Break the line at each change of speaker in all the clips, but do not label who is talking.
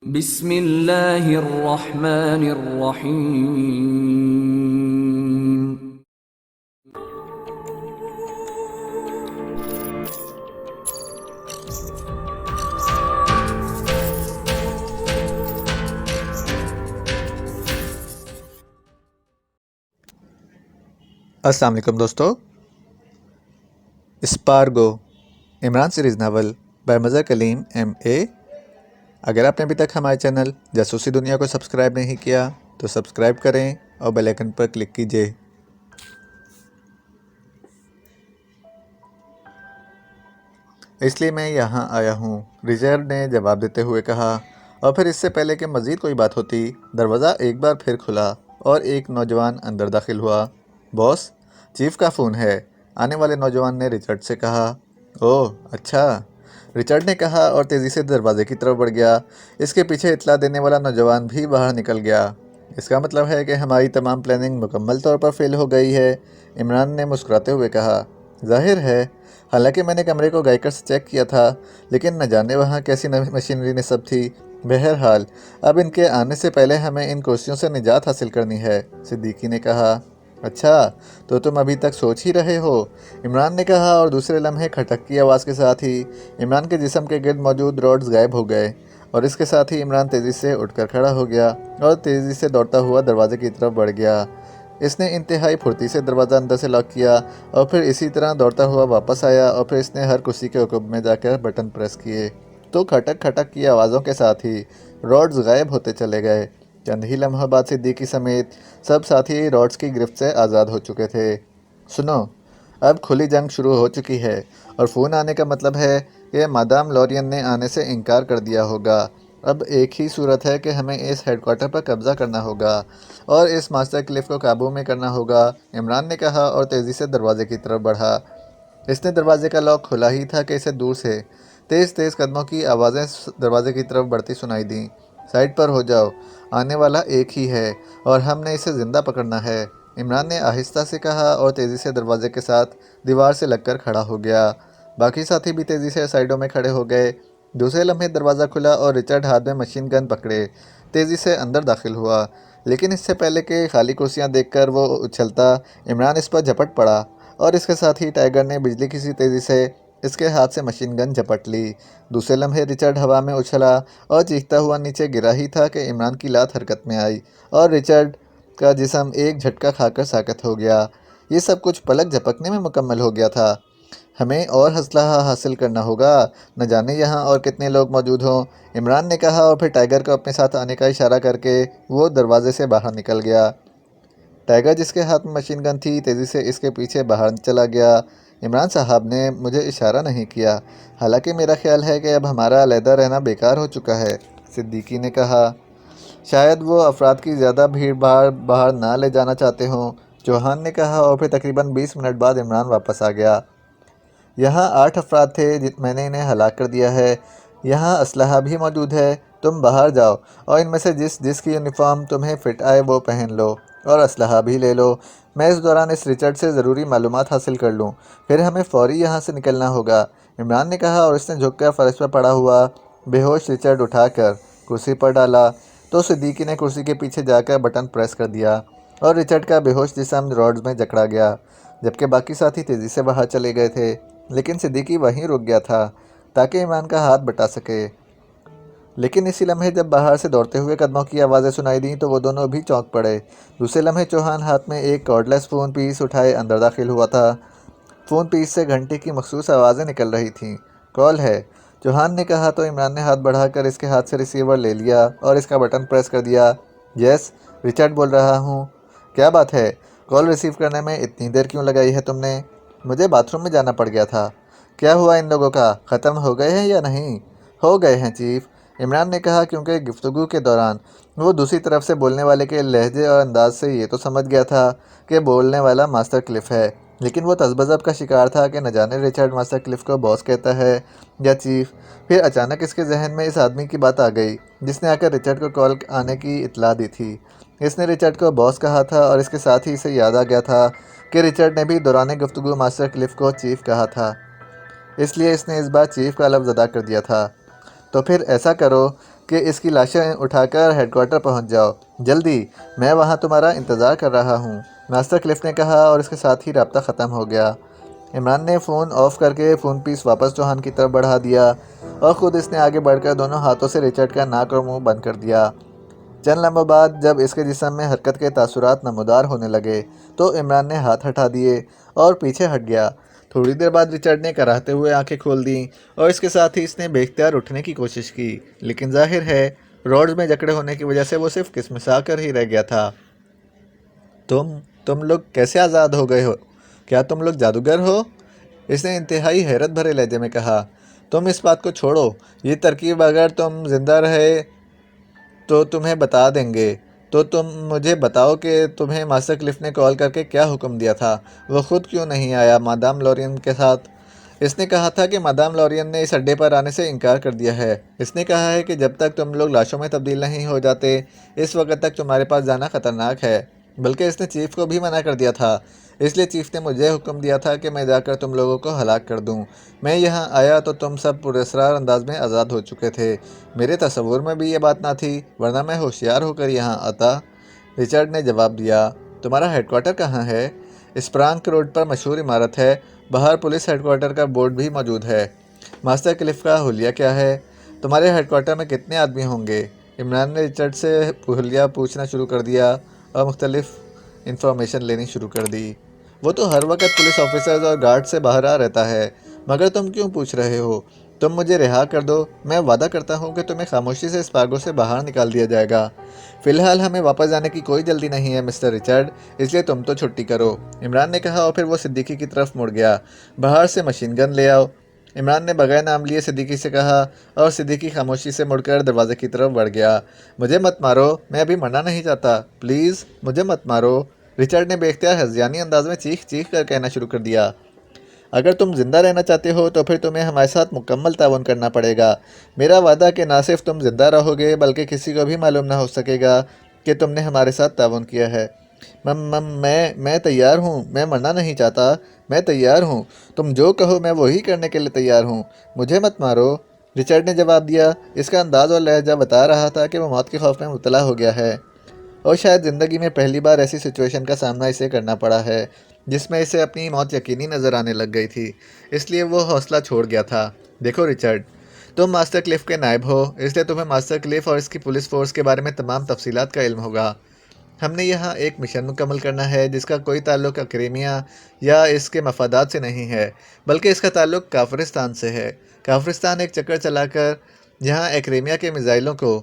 بسم اللہ الرحمن الرحیم۔
السلام علیکم دوستو، Spargo Imran series novel by Mazhar Kaleem MA۔ اگر آپ نے ابھی تک ہمارے چینل جاسوسی دنیا کو سبسکرائب نہیں کیا تو سبسکرائب کریں اور بیل آئیکن پر کلک کیجیے۔ اس لیے میں یہاں آیا ہوں، رچرڈ نے جواب دیتے ہوئے کہا، اور پھر اس سے پہلے کہ مزید کوئی بات ہوتی، دروازہ ایک بار پھر کھلا اور ایک نوجوان اندر داخل ہوا۔ باس، چیف کا فون ہے، آنے والے نوجوان نے رچرڈ سے کہا۔ اوہ اچھا، رچرڈ نے کہا اور تیزی سے دروازے کی طرف بڑھ گیا۔ اس کے پیچھے اطلاع دینے والا نوجوان بھی باہر نکل گیا۔ اس کا مطلب ہے کہ ہماری تمام پلاننگ مکمل طور پر فیل ہو گئی ہے، عمران نے مسکراتے ہوئے کہا۔ ظاہر ہے، حالانکہ میں نے کمرے کو گائیکر سے چیک کیا تھا، لیکن نہ جانے وہاں کیسی نئی مشینری نے سب تھی۔ بہرحال اب ان کے آنے سے پہلے ہمیں ان کرسیوں سے نجات حاصل کرنی ہے، صدیقی نے کہا۔ اچھا، تو تم ابھی تک سوچ ہی رہے ہو، عمران نے کہا، اور دوسرے لمحے کھٹک کی آواز کے ساتھ ہی عمران کے جسم کے گرد موجود راڈز غائب ہو گئے، اور اس کے ساتھ ہی عمران تیزی سے اٹھ کر کھڑا ہو گیا اور تیزی سے دوڑتا ہوا دروازے کی طرف بڑھ گیا۔ اس نے انتہائی پھرتی سے دروازہ اندر سے لاک کیا اور پھر اسی طرح دوڑتا ہوا واپس آیا، اور پھر اس نے ہر کرسی کے عقب میں جا کر بٹن پریس کیے تو کھٹک کھٹک کی آوازوں کے ساتھ ہی راڈز غائب ہوتے چلے گئے۔ چند ہی لمحوں بعد صدیقی سمیت سب ساتھی راڈز کی گرفت سے آزاد ہو چکے تھے۔ سنو، اب کھلی جنگ شروع ہو چکی ہے، اور فون آنے کا مطلب ہے کہ مادام لورین نے آنے سے انکار کر دیا ہوگا۔ اب ایک ہی صورت ہے کہ ہمیں اس ہیڈ کوارٹر پر قبضہ کرنا ہوگا اور اس ماسٹر کلف کو قابو میں کرنا ہوگا، عمران نے کہا اور تیزی سے دروازے کی طرف بڑھا۔ اس نے دروازے کا لاک کھلا ہی تھا کہ اسے دور سے تیز تیز قدموں کی آوازیں دروازے کی طرف بڑھتی سنائی دیں۔ سائڈ پر ہو جاؤ، آنے والا ایک ہی ہے اور ہم نے اسے زندہ پکڑنا ہے، عمران نے آہستہ سے کہا اور تیزی سے دروازے کے ساتھ دیوار سے لگ کر کھڑا ہو گیا۔ باقی ساتھی بھی تیزی سے سائڈوں میں کھڑے ہو گئے۔ دوسرے لمحے دروازہ کھلا اور رچرڈ ہاتھ میں مشین گن پکڑے تیزی سے اندر داخل ہوا، لیکن اس سے پہلے کہ خالی کرسیاں دیکھ کر وہ اچھلتا، عمران اس پر جھپٹ پڑا اور اس کے ساتھ ہی ٹائیگر نے بجلی کی سی تیزی سے اس کے ہاتھ سے مشین گن جھپٹ لی۔ دوسرے لمحے رچرڈ ہوا میں اچھلا اور چیختا ہوا نیچے گرا ہی تھا کہ عمران کی لات حرکت میں آئی اور رچرڈ کا جسم ایک جھٹکا کھا کر ساکت ہو گیا۔ یہ سب کچھ پلک جھپکنے میں مکمل ہو گیا تھا۔ ہمیں اور اسلحہ حاصل کرنا ہوگا، نہ جانے یہاں اور کتنے لوگ موجود ہوں، عمران نے کہا اور پھر ٹائیگر کو اپنے ساتھ آنے کا اشارہ کر کے وہ دروازے سے باہر نکل گیا۔ ٹائیگر، جس کے ہاتھ میں مشین گن تھی، تیزی سے اس کے پیچھے باہر چلا گیا۔ عمران صاحب نے مجھے اشارہ نہیں کیا، حالانکہ میرا خیال ہے کہ اب ہمارا علیحدہ رہنا بیکار ہو چکا ہے، صدیقی نے کہا۔ شاید وہ افراد کی زیادہ بھیڑ بھاڑ باہر نہ لے جانا چاہتے ہوں، چوہان نے کہا، اور پھر تقریباً 20 منٹ بعد عمران واپس آ گیا۔ یہاں 8 افراد تھے، میں نے انہیں ہلاک کر دیا ہے، یہاں اسلحہ بھی موجود ہے، تم باہر جاؤ اور ان میں سے جس کی یونیفارم تمہیں فٹ آئے وہ پہن لو اور اسلحہ بھی لے لو۔ میں اس دوران اس رچرڈ سے ضروری معلومات حاصل کر لوں، پھر ہمیں فوری یہاں سے نکلنا ہوگا، عمران نے کہا، اور اس نے جھک کر فرش پر پڑا ہوا بے ہوش رچرڈ اٹھا کر کرسی پر ڈالا تو صدیقی نے کرسی کے پیچھے جا کر بٹن پریس کر دیا اور رچرڈ کا بے ہوش جسم راڈز میں جکڑا گیا، جبکہ باقی ساتھی تیزی سے باہر چلے گئے تھے، لیکن صدیقی وہیں رک گیا تھا تاکہ عمران کا ہاتھ بٹا سکے۔ لیکن اسی لمحے جب باہر سے دوڑتے ہوئے قدموں کی آوازیں سنائی دیں تو وہ دونوں بھی چونک پڑے۔ دوسرے لمحے چوہان ہاتھ میں ایک کارڈلیس فون پیس اٹھائے اندر داخل ہوا تھا۔ فون پیس سے گھنٹی کی مخصوص آوازیں نکل رہی تھیں۔ کال ہے، چوہان نے کہا تو عمران نے ہاتھ بڑھا کر اس کے ہاتھ سے ریسیور لے لیا اور اس کا بٹن پریس کر دیا۔ یس، رچرڈ بول رہا ہوں، کیا بات ہے؟ کال ریسیو کرنے میں اتنی دیر کیوں لگائی ہے تم نے؟ مجھے باتھ روم میں جانا پڑ گیا تھا۔ کیا ہوا ان لوگوں کا؟ ختم ہو گئے ہیں یا نہیں؟ ہو گئے ہیں چیف، عمران نے کہا، کیونکہ گفتگو کے دوران وہ دوسری طرف سے بولنے والے کے لہجے اور انداز سے یہ تو سمجھ گیا تھا کہ بولنے والا ماسٹر کلف ہے، لیکن وہ تذبذب کا شکار تھا کہ نہ جانے رچرڈ ماسٹر کلف کو باس کہتا ہے یا چیف۔ پھر اچانک اس کے ذہن میں اس آدمی کی بات آ گئی جس نے آ کر رچرڈ کو کال آنے کی اطلاع دی تھی۔ اس نے رچرڈ کو باس کہا تھا اور اس کے ساتھ ہی اسے یاد آ گیا تھا کہ رچرڈ نے بھی دوران گفتگو ماسٹر کلف کو چیف کہا تھا، اس لیے اس نے اس بار چیف کا لفظ ادا کر دیا تھا۔ تو پھر ایسا کرو، کہ اس کی لاشیں اٹھا کر ہیڈ کوارٹر پہنچ جاؤ، جلدی، میں وہاں تمہارا انتظار کر رہا ہوں، ماسٹر کلف نے کہا، اور اس کے ساتھ ہی رابطہ ختم ہو گیا۔ عمران نے فون آف کر کے فون پیس واپس چوہان کی طرف بڑھا دیا اور خود اس نے آگے بڑھ کر دونوں ہاتھوں سے رچرڈ کا ناک اور منہ بند کر دیا۔ چند لمحوں بعد جب اس کے جسم میں حرکت کے تاثرات نمودار ہونے لگے تو عمران نے ہاتھ ہٹا دیے اور پیچھے ہٹ گیا۔ تھوڑی دیر بعد رچرڈ نے کراہتے ہوئے آنکھیں کھول دیں اور اس کے ساتھ ہی اس نے بے اختیار اٹھنے کی کوشش کی، لیکن ظاہر ہے روڈز میں جکڑے ہونے کی وجہ سے وہ صرف کسمسا کر ہی رہ گیا تھا۔ تم لوگ کیسے آزاد ہو گئے ہو؟ کیا تم لوگ جادوگر ہو؟ اس نے انتہائی حیرت بھرے لہجے میں کہا۔ تم اس بات کو چھوڑو، یہ ترکیب اگر تم زندہ رہے تو تمہیں بتا دیں گے۔ تو تم مجھے بتاؤ کہ تمہیں ماسٹر کلف نے کال کر کے کیا حکم دیا تھا؟ وہ خود کیوں نہیں آیا مادام لورین کے ساتھ؟ اس نے کہا تھا کہ مادام لورین نے اس اڈے پر آنے سے انکار کر دیا ہے۔ اس نے کہا ہے کہ جب تک تم لوگ لاشوں میں تبدیل نہیں ہو جاتے اس وقت تک تمہارے پاس جانا خطرناک ہے، بلکہ اس نے چیف کو بھی منع کر دیا تھا، اس لیے چیف نے مجھے حکم دیا تھا کہ میں جا کر تم لوگوں کو ہلاک کر دوں۔ میں یہاں آیا تو تم سب پراسرار انداز میں آزاد ہو چکے تھے، میرے تصور میں بھی یہ بات نہ تھی، ورنہ میں ہوشیار ہو کر یہاں آتا۔ رچرڈ نے جواب دیا، تمہارا ہیڈ کوارٹر کہاں ہے؟ اسپرانک روڈ پر مشہور عمارت ہے، باہر پولیس ہیڈ کوارٹر کا بورڈ بھی موجود ہے۔ ماسٹر کلف کا حلیہ کیا ہے؟ تمہارے ہیڈ کوارٹر میں کتنے آدمی ہوں گے؟ عمران نے رچرڈ سے حلیہ پوچھنا شروع کر دیا اور مختلف انفارمیشن لینی شروع کر دی۔ وہ تو ہر وقت پولیس آفیسرز اور گارڈ سے باہر آ رہتا ہے، مگر تم کیوں پوچھ رہے ہو؟ تم مجھے رہا کر دو، میں وعدہ کرتا ہوں کہ تمہیں خاموشی سے اسپارگو سے باہر نکال دیا جائے گا۔ فی الحال ہمیں واپس جانے کی کوئی جلدی نہیں ہے مسٹر رچرڈ، اس لیے تم تو چھٹی کرو، عمران نے کہا، اور پھر وہ صدیقی کی طرف مڑ گیا۔ باہر سے مشین گن لے آؤ، عمران نے بغیر نام لیے صدیقی سے کہا، اور صدیقی خاموشی سے مڑ کر دروازے کی طرف بڑھ گیا۔ مجھے مت مارو، میں ابھی مرنا نہیں چاہتا، پلیز مجھے مت مارو، رچرڈ نے بے اختیار ہذیانی انداز میں چیخ چیخ کر کہنا شروع کر دیا۔ اگر تم زندہ رہنا چاہتے ہو تو پھر تمہیں ہمارے ساتھ مکمل تعاون کرنا پڑے گا، میرا وعدہ کہ نہ صرف تم زندہ رہو گے بلکہ کسی کو بھی معلوم نہ ہو سکے گا کہ تم نے ہمارے ساتھ تعاون کیا ہے۔ میں تیار ہوں، میں مرنا نہیں چاہتا، میں تیار ہوں، تم جو کہو میں وہی کرنے کے لیے تیار ہوں، مجھے مت مارو، رچرڈ نے جواب دیا۔ اس کا انداز اور لہجہ بتا رہا تھا کہ وہ موت کے خوف میں مبتلا ہو گیا ہے، اور شاید زندگی میں پہلی بار ایسی سچویشن کا سامنا اسے کرنا پڑا ہے جس میں اسے اپنی موت یقینی نظر آنے لگ گئی تھی، اس لیے وہ حوصلہ چھوڑ گیا تھا۔ دیکھو رچرڈ، تم ماسٹر کلف کے نائب ہو، اس لیے تمہیں ماسٹر کلف اور اس کی پولیس فورس کے بارے میں تمام تفصیلات کا علم ہوگا۔ ہم نے یہاں ایک مشن مکمل کرنا ہے جس کا کوئی تعلق اکریمیا یا اس کے مفادات سے نہیں ہے، بلکہ اس کا تعلق کافرستان سے ہے۔ کافرستان ایک چکر چلا کر یہاں ایکریمیا کے میزائلوں کو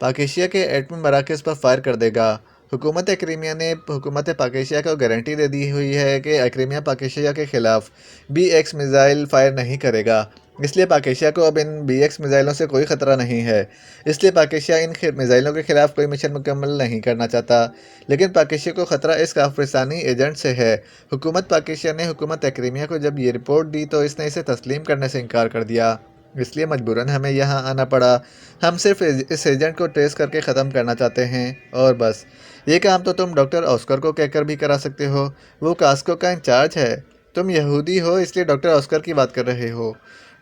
پاکیشیا کے ایٹمی مراکز پر فائر کر دے گا۔ حکومت ایکریمیا نے حکومت پاکیشیا کو گارنٹی دے دی ہوئی ہے کہ ایکریمیا پاکیشیا کے خلاف BX میزائل فائر نہیں کرے گا، اس لیے پاکیشیا کو اب ان BX میزائلوں سے کوئی خطرہ نہیں ہے، اس لیے پاکیشیا ان میزائلوں کے خلاف کوئی مشن مکمل نہیں کرنا چاہتا، لیکن پاکیشیا کو خطرہ اس کافرستانی ایجنٹ سے ہے۔ حکومت پاکیشیا نے حکومت ایکریمیا کو جب یہ رپورٹ دی تو اس نے اسے تسلیم کرنے سے انکار کر دیا، اس لیے مجبوراً ہمیں یہاں آنا پڑا۔ ہم صرف اس ایجنٹ کو ٹریس کر کے ختم کرنا چاہتے ہیں، اور بس۔ یہ کام تو تم ڈاکٹر آسکر کو کہہ کر بھی کرا سکتے ہو، وہ کاسکو کا انچارج ہے۔ تم یہودی ہو اس لیے ڈاکٹر آسکر کی بات کر رہے ہو۔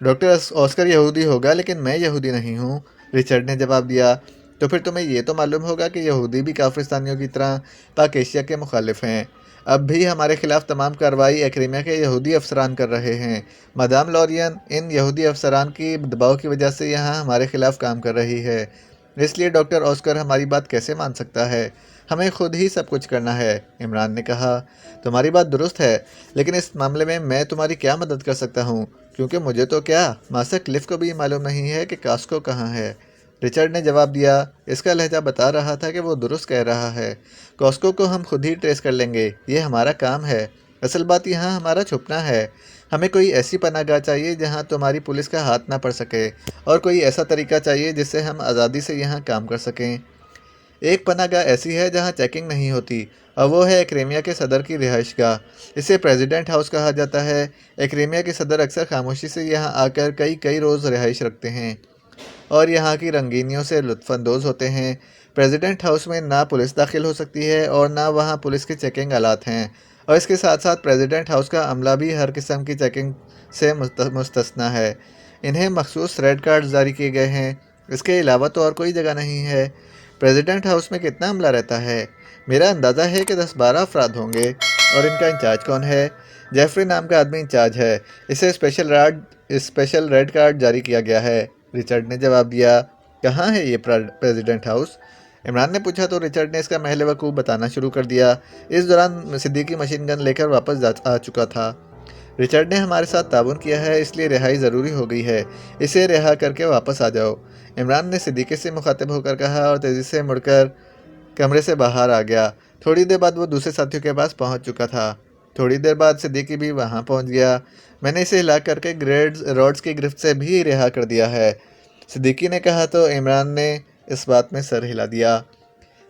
ڈاکٹر آسکر یہودی ہوگا لیکن میں یہودی نہیں ہوں، رچرڈ نے جواب دیا۔ تو پھر تمہیں یہ تو معلوم ہوگا کہ یہودی بھی کافرستانیوں کی طرح پاکیشیا کے مخالف ہیں۔ اب بھی ہمارے خلاف تمام کارروائی ایکریمیا کے یہودی افسران کر رہے ہیں۔ مادام لورین ان یہودی افسران کی دباؤ کی وجہ سے یہاں ہمارے خلاف کام کر رہی ہے، اس لیے ڈاکٹر آسکر ہماری بات کیسے مان سکتا ہے؟ ہمیں خود ہی سب کچھ کرنا ہے، عمران نے کہا۔ تمہاری بات درست ہے، لیکن اس معاملے میں تمہاری کیا مدد کر سکتا ہوں، کیونکہ مجھے تو کیا ماسٹر کلف کو بھی معلوم نہیں ہے کہ کاسکو کہاں ہے، رچرڈ نے جواب دیا۔ اس کا لہجہ بتا رہا تھا کہ وہ درست کہہ رہا ہے۔ کاسکو کو ہم خود ہی ٹریس کر لیں گے، یہ ہمارا کام ہے، اصل بات یہاں ہمارا چھپنا ہے۔ ہمیں کوئی ایسی پناہ گاہ چاہیے جہاں تمہاری پولیس کا ہاتھ نہ پڑ سکے، اور کوئی ایسا طریقہ چاہیے جس سے ہم آزادی سے یہاں کام کر سکیں۔ ایک پناہ گاہ ایسی ہے جہاں چیکنگ نہیں ہوتی، اور وہ ہے ایکریمیا کے صدر کی رہائش گاہ، اسے پریزیڈنٹ ہاؤس کہا جاتا ہے۔ ایکریمیا کے صدر اکثر خاموشی سے یہاں آ کر کئی روز رہائش رکھتے ہیں اور یہاں کی رنگینیوں سے لطف اندوز ہوتے ہیں۔ پریزیڈنٹ ہاؤس میں نہ پولیس داخل ہو سکتی ہے اور نہ وہاں پولیس کے چیکنگ آلات ہیں، اور اس کے ساتھ ساتھ پریزیڈنٹ ہاؤس کا عملہ بھی ہر قسم کی چیکنگ سے مستثنیٰ ہے۔ انہیں مخصوص ریڈ کارڈز جاری کیے گئے ہیں اس کے علاوہ تو اور کوئی جگہ نہیں ہے۔ پریزیڈنٹ ہاؤس میں کتنا عملہ رہتا ہے؟ میرا اندازہ ہے کہ 10-12 افراد ہوں گے۔ اور ان کا انچارج کون ہے؟ جیفری نام کا آدمی انچارج ہے۔ اسے اسپیشل ریڈ کارڈ جاری کیا گیا ہے، رچرڈ نے جواب دیا۔ کہاں ہے یہ پریزیڈنٹ ہاؤس؟ عمران نے پوچھا تو رچرڈ نے اس کا محل وقوع بتانا شروع کر دیا۔ اس دوران صدیقی مشین گن لے کر واپس آ چکا تھا۔ رچرڈ نے ہمارے ساتھ تعاون کیا ہے، اس لیے رہائی ضروری ہو گئی ہے۔ اسے رہا کر کے واپس آ جاؤ، عمران نے صدیقی سے مخاطب ہو کر کہا اور تیزی سے مڑ کر کمرے سے باہر آ گیا۔ تھوڑی دیر بعد وہ دوسرے ساتھیوں کے پاس پہنچ چکا تھا۔ تھوڑی دیر بعد صدیقی بھی وہاں پہنچ گیا۔ میں نے اسے ہلاک کر کے راڈز کی گرفت سے بھی رہا کر دیا ہے، صدیقی نے کہا تو عمران نے اس بات میں سر ہلا دیا۔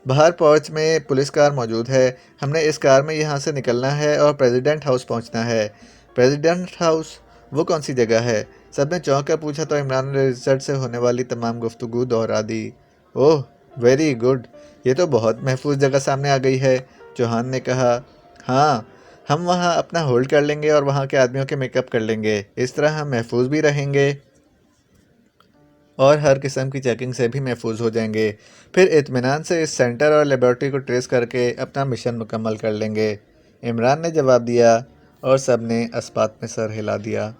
باہر پورچ میں پولیس کار موجود ہے۔ ہم نے اس کار میں یہاں سے نکلنا ہے اور پریزیڈنٹ ہاؤس پہنچنا ہے۔ President house? وہ کون سی جگہ ہے؟ سب نے چونک کر پوچھا تو عمران نے رچرڈ سے ہونے والی تمام گفتگو دہرا دی۔ اوہ ویری گڈ، یہ تو بہت محفوظ جگہ سامنے آ گئی ہے، چوہان نے کہا۔ ہاں، ہم وہاں اپنا ہولڈ کر لیں گے اور وہاں کے آدمیوں کے میک اپ کر لیں گے، اس طرح ہم محفوظ بھی رہیں گے اور ہر قسم کی چیکنگ سے بھی محفوظ ہو جائیں گے۔ پھر اطمینان سے اس سینٹر اور لیبارٹری کو ٹریس کر کے اپنا مشن مکمل کر لیں گے، عمران نے جواب دیا اور سب نے اس بات میں سر ہلا دیا۔